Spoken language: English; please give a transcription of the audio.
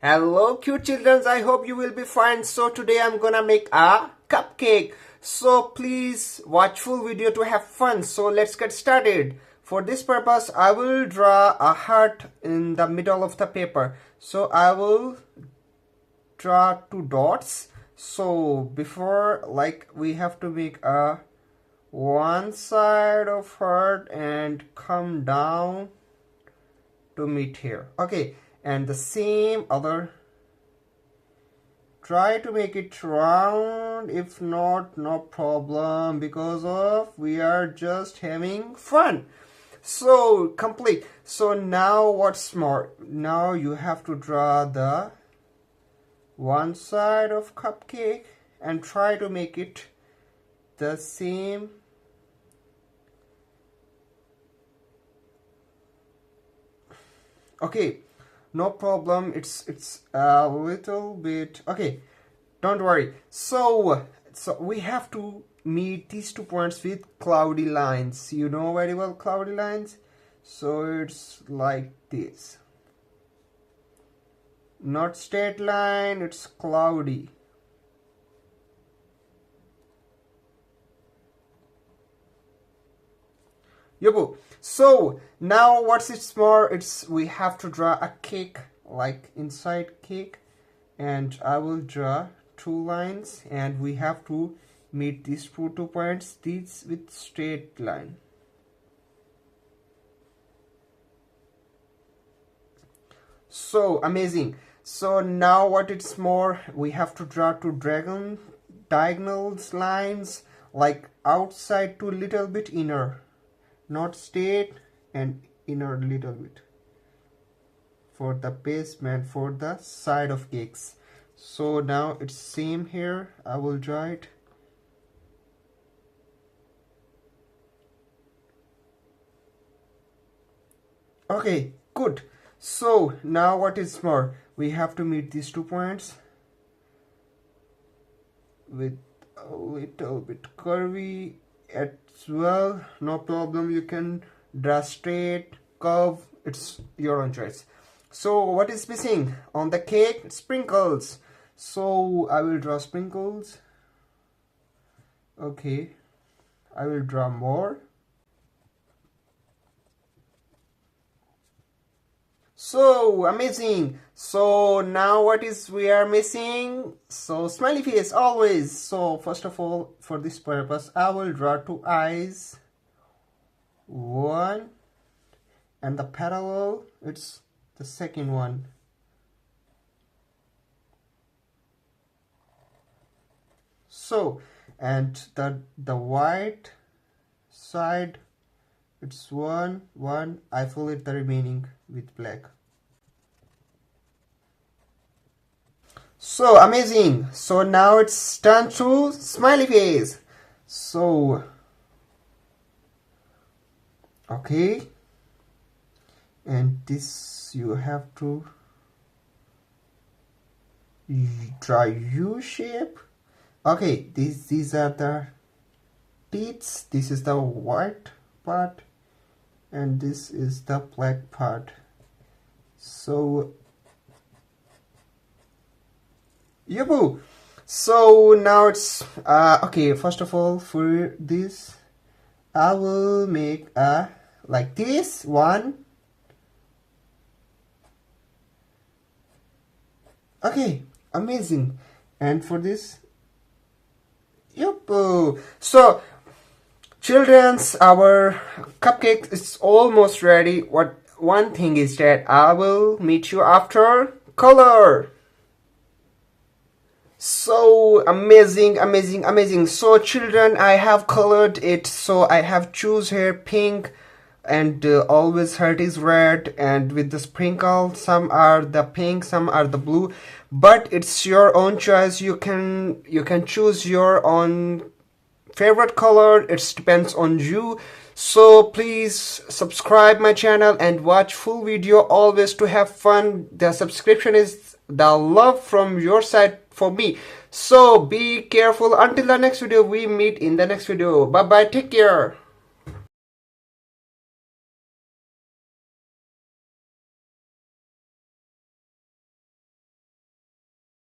Hello cute children, I hope you will be fine. So today I'm gonna make a cupcake. So please watch full video to have fun. So let's get started. For this purpose I will draw a heart in the middle of the paper. So I will draw two dots. So before, we have to make a one side of heart and come down to meet here. Okay, and the same other, try to make it round. If not, no problem, because of we are just having fun. So complete. So now what's more, now you have to draw the one side of cupcake and try to make it the same. Okay, no problem, it's a little bit okay, don't worry. So we have to meet these 2 points with cloudy lines. You know very well cloudy lines. So it's like this, not straight line, it's cloudy. Yobo. So now what's it's more, it's we have to draw a cake, like inside cake, and I will draw 2 lines and we have to meet these 2 points, these with straight line. So amazing. So now what it's more, we have to draw 2 diagonal lines, like outside to little bit inner, not straight, and inner little bit for the basement, for the side of cakes. So now it's same here, I will draw it. Okay, good. So now what is more, we have to meet these 2 points with a little bit curvy as well. No problem, you can draw straight, curve, it's your own choice. So what is missing on the cake? Sprinkles. So I will draw sprinkles. Okay, I will draw more. So amazing. So now what is we are missing? So smiley face always. So first of all, for this purpose I will draw 2 eyes, 1, and the parallel, it's the second one. So, and the white side, it's 1, I fill it the remaining with black. So amazing. So now it's time to smiley face. So okay, and this you have to draw U shape. Okay, these are the teeth, this is the white part and this is the black part. So Yubu. So now it's okay, first of all, for this I will make a like this one. Okay, amazing. And for this, yup. So children's, our cupcake is almost ready. What one thing is that I will meet you after color. So amazing, amazing, amazing. So children, I have colored it. So I have choose here pink, and always heart is red, and with the sprinkle, some are the pink, some are the blue, but it's your own choice. You can choose your own favorite color. It depends on you. So please subscribe my channel and watch full video always to have fun. The subscription is the love from your side for me. So be careful. Until the next video, we meet in the next video. Bye bye, take care.